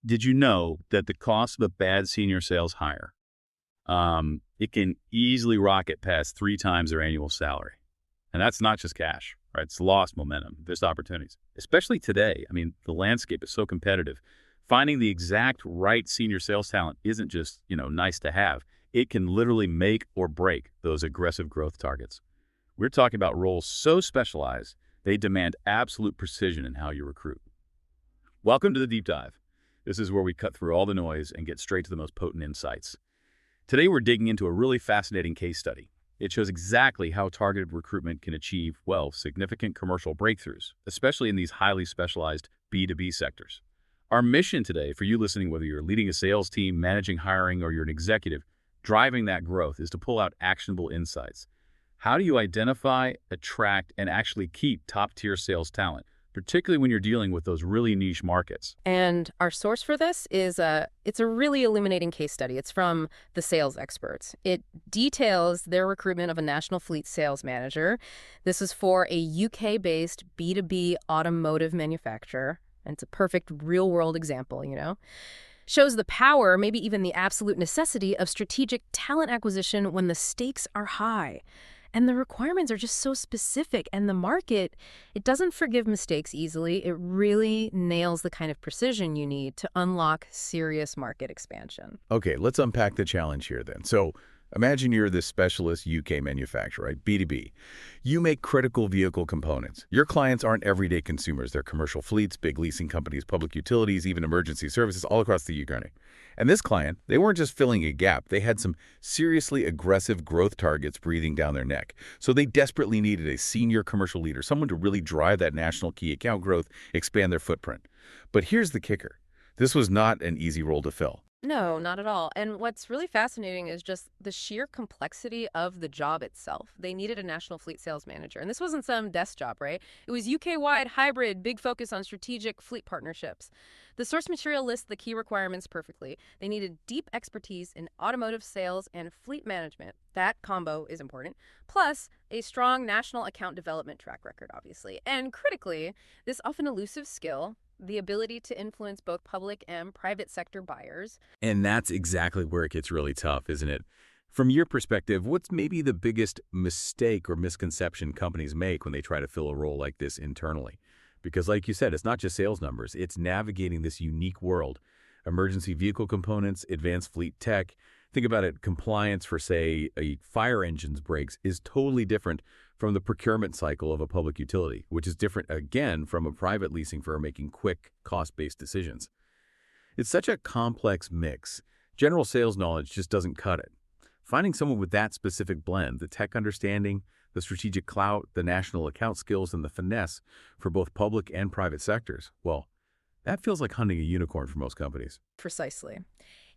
Did you know that the cost of a bad senior sales hire, it can easily rocket past 3 times their annual salary? And that's not just cash, right? It's lost momentum, missed opportunities, especially today. I mean, the landscape is so competitive. Finding the exact right senior sales talent isn't just, nice to have. It can literally make or break those aggressive growth targets. We're talking about roles so specialized, they demand absolute precision in how you recruit. Welcome to the Deep Dive. This is where we cut through all the noise and get straight to the most potent insights. Today, we're digging into a really fascinating case study. It shows exactly how targeted recruitment can achieve, significant commercial breakthroughs, especially in these highly specialized B2B sectors. Our mission today for you listening, whether you're leading a sales team, managing hiring, or you're an executive, driving that growth is to pull out actionable insights. How do you identify, attract, and actually keep top-tier sales talent, particularly when you're dealing with those really niche markets? And our source for this is it's a really illuminating case study. It's from the Sales Experts. It details their recruitment of a national fleet sales manager. This is for a UK-based B2B automotive manufacturer, and it's a perfect real-world example, Shows the power, maybe even the absolute necessity of strategic talent acquisition when the stakes are high. And the requirements are just so specific, and the market, it doesn't forgive mistakes easily. It really nails the kind of precision you need to unlock serious market expansion. Okay, let's unpack the challenge here then. So imagine you're this specialist UK manufacturer, right? B2B. You make critical vehicle components. Your clients aren't everyday consumers. They're commercial fleets, big leasing companies, public utilities, even emergency services all across the UK. And this client, they weren't just filling a gap. They had some seriously aggressive growth targets breathing down their neck. So they desperately needed a senior commercial leader, someone to really drive that national key account growth, expand their footprint. But here's the kicker. This was not an easy role to fill. No, not at all. And what's really fascinating is just the sheer complexity of the job itself. They needed a national fleet sales manager. And this wasn't some desk job, right? It was UK-wide, hybrid, big focus on strategic fleet partnerships. The source material lists the key requirements perfectly. They needed deep expertise in automotive sales and fleet management. That combo is important. Plus, a strong national account development track record, obviously. And critically, this often elusive skill, the ability to influence both public and private sector buyers. And that's exactly where it gets really tough, isn't it? From your perspective, what's maybe the biggest mistake or misconception companies make when they try to fill a role like this internally? Because like you said, it's not just sales numbers, it's navigating this unique world. Emergency vehicle components, advanced fleet tech. Think about it, compliance for, say, a fire engine's brakes is totally different from the procurement cycle of a public utility, which is different, again, from a private leasing firm making quick, cost-based decisions. It's such a complex mix. General sales knowledge just doesn't cut it. Finding someone with that specific blend, the tech understanding, the strategic clout, the national account skills, and the finesse for both public and private sectors, well, that feels like hunting a unicorn for most companies. Precisely.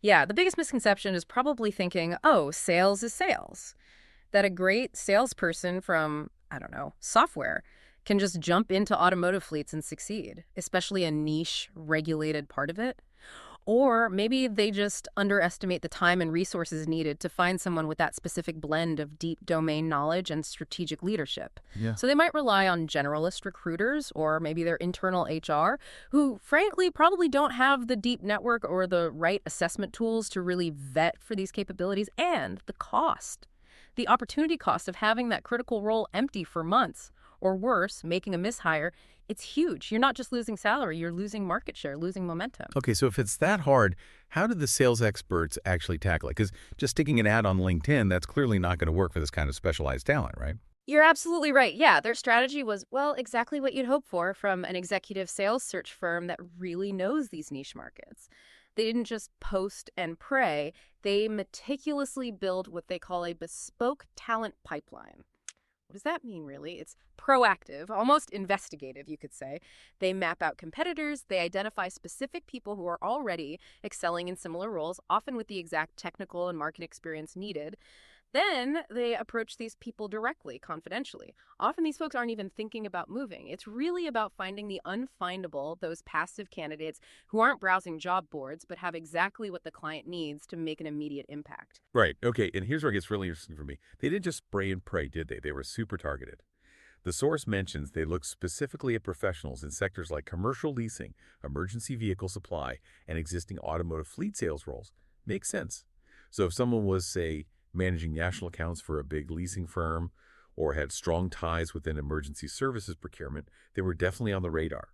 Yeah, the biggest misconception is probably thinking, oh, sales is sales. That a great salesperson from, software can just jump into automotive fleets and succeed, especially a niche, regulated part of it. Or maybe they just underestimate the time and resources needed to find someone with that specific blend of deep domain knowledge and strategic leadership. Yeah. So they might rely on generalist recruiters or maybe their internal HR, who frankly probably don't have the deep network or the right assessment tools to really vet for these capabilities. And the cost, the opportunity cost of having that critical role empty for months, or worse, making a mishire, it's huge. You're not just losing salary, you're losing market share, losing momentum. Okay, so if it's that hard, how did the sales experts actually tackle it? Because just sticking an ad on LinkedIn, that's clearly not going to work for this kind of specialized talent, right? You're absolutely right. Yeah, their strategy was, exactly what you'd hope for from an executive sales search firm that really knows these niche markets. They didn't just post and pray. They meticulously build what they call a bespoke talent pipeline. What does that mean, really? It's proactive, almost investigative, you could say. They map out competitors. They identify specific people who are already excelling in similar roles, often with the exact technical and market experience needed. Then they approach these people directly, confidentially. Often these folks aren't even thinking about moving. It's really about finding the unfindable, those passive candidates who aren't browsing job boards, but have exactly what the client needs to make an immediate impact. Right. Okay, and here's where it gets really interesting for me. They didn't just spray and pray, did they? They were super targeted. The source mentions they look specifically at professionals in sectors like commercial leasing, emergency vehicle supply, and existing automotive fleet sales roles. Makes sense. So if someone was, say, managing national accounts for a big leasing firm or had strong ties within emergency services procurement, they were definitely on the radar.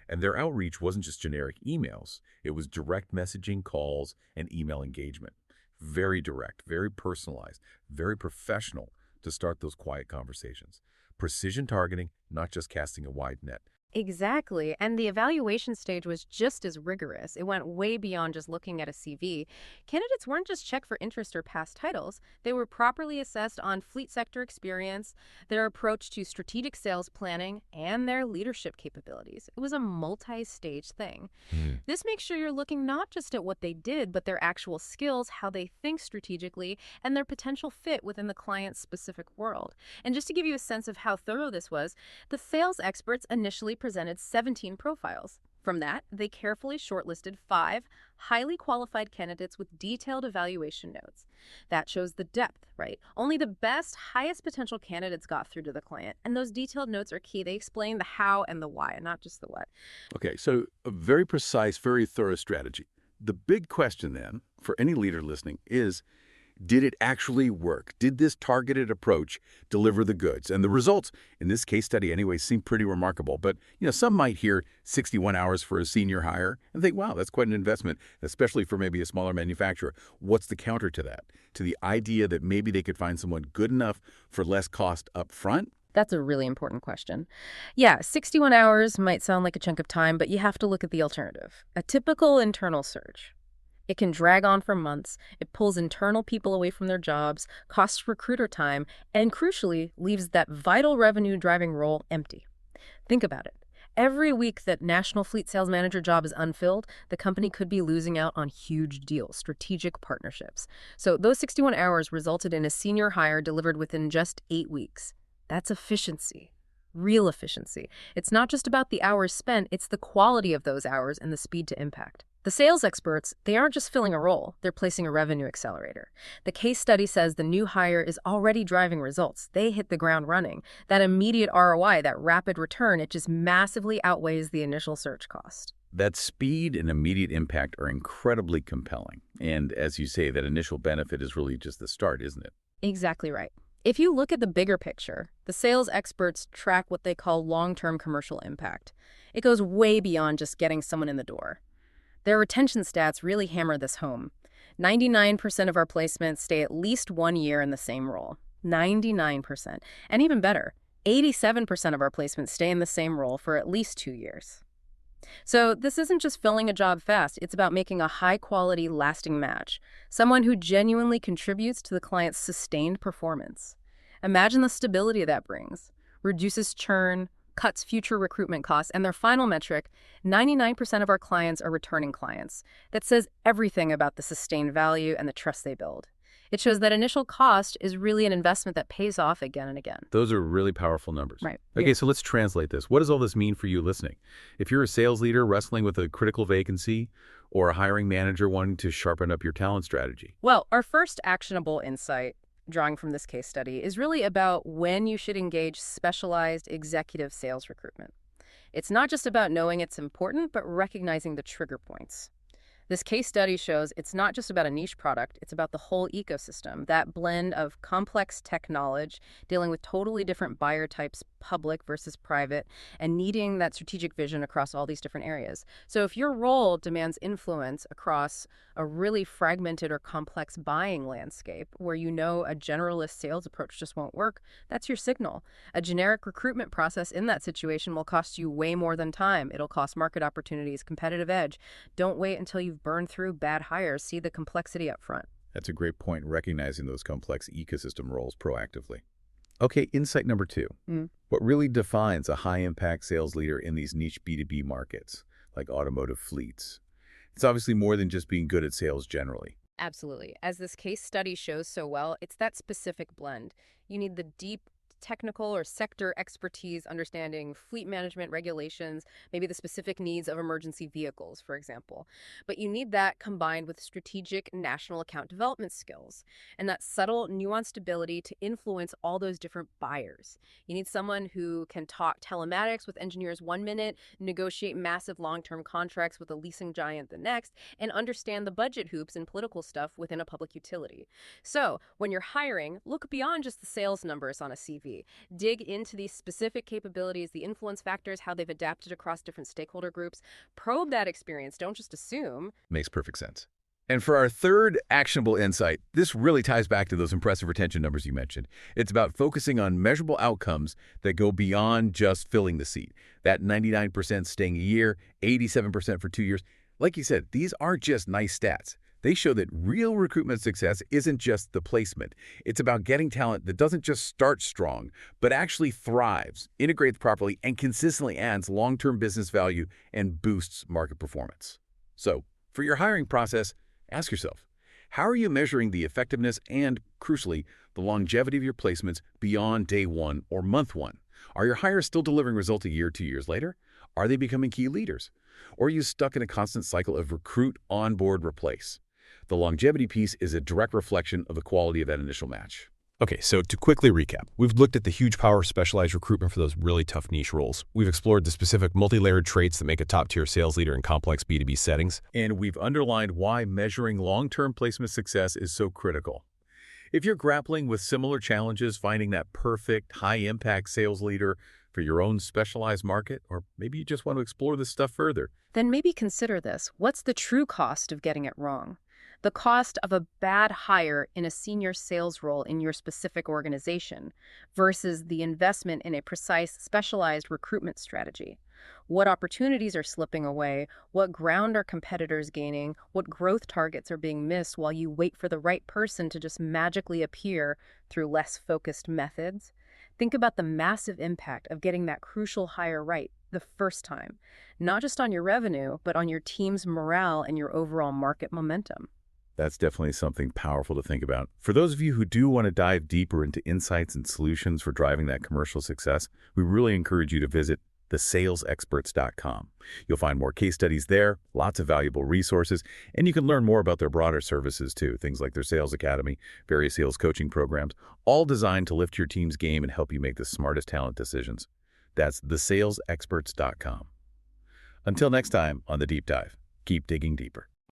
And their outreach wasn't just generic emails. It was direct messaging, calls, and email engagement. Very direct, very personalized, very professional to start those quiet conversations. Precision targeting, not just casting a wide net. Exactly. And the evaluation stage was just as rigorous. It went way beyond just looking at a CV. Candidates weren't just checked for interest or past titles. They were properly assessed on fleet sector experience, their approach to strategic sales planning, and their leadership capabilities. It was a multi-stage thing. This makes sure you're looking not just at what they did, but their actual skills, how they think strategically, and their potential fit within the client's specific world. And just to give you a sense of how thorough this was, the sales experts initially presented 17 profiles. From that, they carefully shortlisted 5 highly qualified candidates with detailed evaluation notes. That shows the depth, right? Only the best, highest potential candidates got through to the client, and those detailed notes are key. They explain the how and the why, not just the what. Okay, so a very precise, very thorough strategy. The big question then, for any leader listening, is did it actually work? Did this targeted approach deliver the goods? And the results, in this case study anyway, seem pretty remarkable. But, some might hear 61 hours for a senior hire and think, wow, that's quite an investment, especially for maybe a smaller manufacturer. What's the counter to that? To the idea that maybe they could find someone good enough for less cost up front? That's a really important question. Yeah, 61 hours might sound like a chunk of time, but you have to look at the alternative. A typical internal search. It can drag on for months, it pulls internal people away from their jobs, costs recruiter time, and crucially, leaves that vital revenue-driving role empty. Think about it. Every week that National Fleet Sales Manager job is unfilled, the company could be losing out on huge deals, strategic partnerships. So those 61 hours resulted in a senior hire delivered within just 8 weeks. That's efficiency. Real efficiency. It's not just about the hours spent, it's the quality of those hours and the speed to impact. The sales experts, they aren't just filling a role, they're placing a revenue accelerator. The case study says the new hire is already driving results. They hit the ground running. That immediate ROI, that rapid return, it just massively outweighs the initial search cost. That speed and immediate impact are incredibly compelling. And as you say, that initial benefit is really just the start, isn't it? Exactly right. If you look at the bigger picture, the sales experts track what they call long-term commercial impact. It goes way beyond just getting someone in the door. Their retention stats really hammer this home. 99% of our placements stay at least 1 year in the same role. 99%. And even better, 87% of our placements stay in the same role for at least 2 years. So this isn't just filling a job fast, it's about making a high-quality, lasting match. Someone who genuinely contributes to the client's sustained performance. Imagine the stability that brings. Reduces churn, cuts future recruitment costs, and their final metric, 99% of our clients are returning clients. That says everything about the sustained value and the trust they build. It shows that initial cost is really an investment that pays off again and again. Those are really powerful numbers. Right. Okay, so let's translate this. What does all this mean for you listening? If you're a sales leader wrestling with a critical vacancy or a hiring manager wanting to sharpen up your talent strategy. Well, our first actionable insight, drawing from this case study, is really about when you should engage specialized executive sales recruitment. It's not just about knowing it's important, but recognizing the trigger points. This case study shows it's not just about a niche product, it's about the whole ecosystem, that blend of complex tech knowledge, dealing with totally different buyer types, public versus private, and needing that strategic vision across all these different areas. So if your role demands influence across a really fragmented or complex buying landscape where a generalist sales approach just won't work, that's your signal. A generic recruitment process in that situation will cost you way more than time. It'll cost market opportunities, competitive edge. Don't wait until you've burned through bad hires. See the complexity up front. That's a great point, recognizing those complex ecosystem roles proactively. Okay, insight number 2. What really defines a high-impact sales leader in these niche B2B markets, like automotive fleets? It's obviously more than just being good at sales generally. Absolutely. As this case study shows so well, it's that specific blend. You need the deep technical or sector expertise understanding fleet management regulations, maybe the specific needs of emergency vehicles, for example. But you need that combined with strategic national account development skills and that subtle, nuanced ability to influence all those different buyers. You need someone who can talk telematics with engineers one minute, negotiate massive long-term contracts with a leasing giant the next, and understand the budget hoops and political stuff within a public utility. So, when you're hiring, look beyond just the sales numbers on a CV. Dig into these specific capabilities, the influence factors, how they've adapted across different stakeholder groups. Probe that experience. Don't just assume. Makes perfect sense. And for our third actionable insight, this really ties back to those impressive retention numbers you mentioned. It's about focusing on measurable outcomes that go beyond just filling the seat. That 99% staying a year, 87% for 2 years. Like you said, these aren't just nice stats. They show that real recruitment success isn't just the placement. It's about getting talent that doesn't just start strong, but actually thrives, integrates properly, and consistently adds long-term business value and boosts market performance. So, for your hiring process, ask yourself, how are you measuring the effectiveness and, crucially, the longevity of your placements beyond day one or month one? Are your hires still delivering results a year, 2 years later? Are they becoming key leaders? Or are you stuck in a constant cycle of recruit, onboard, replace? The longevity piece is a direct reflection of the quality of that initial match. Okay, so to quickly recap, we've looked at the huge power of specialized recruitment for those really tough niche roles. We've explored the specific multi-layered traits that make a top-tier sales leader in complex B2B settings. And we've underlined why measuring long-term placement success is so critical. If you're grappling with similar challenges, finding that perfect, high-impact sales leader for your own specialized market, or maybe you just want to explore this stuff further, Then maybe consider this. What's the true cost of getting it wrong? The cost of a bad hire in a senior sales role in your specific organization versus the investment in a precise, specialized recruitment strategy. What opportunities are slipping away? What ground are competitors gaining? What growth targets are being missed while you wait for the right person to just magically appear through less focused methods? Think about the massive impact of getting that crucial hire right the first time, not just on your revenue, but on your team's morale and your overall market momentum. that's definitely something powerful to think about. For those of you who do want to dive deeper into insights and solutions for driving that commercial success, we really encourage you to visit thesalesexperts.com. You'll find more case studies there, lots of valuable resources, and you can learn more about their broader services too, things like their sales academy, various sales coaching programs, all designed to lift your team's game and help you make the smartest talent decisions. That's thesalesexperts.com. Until next time on The Deep Dive, keep digging deeper.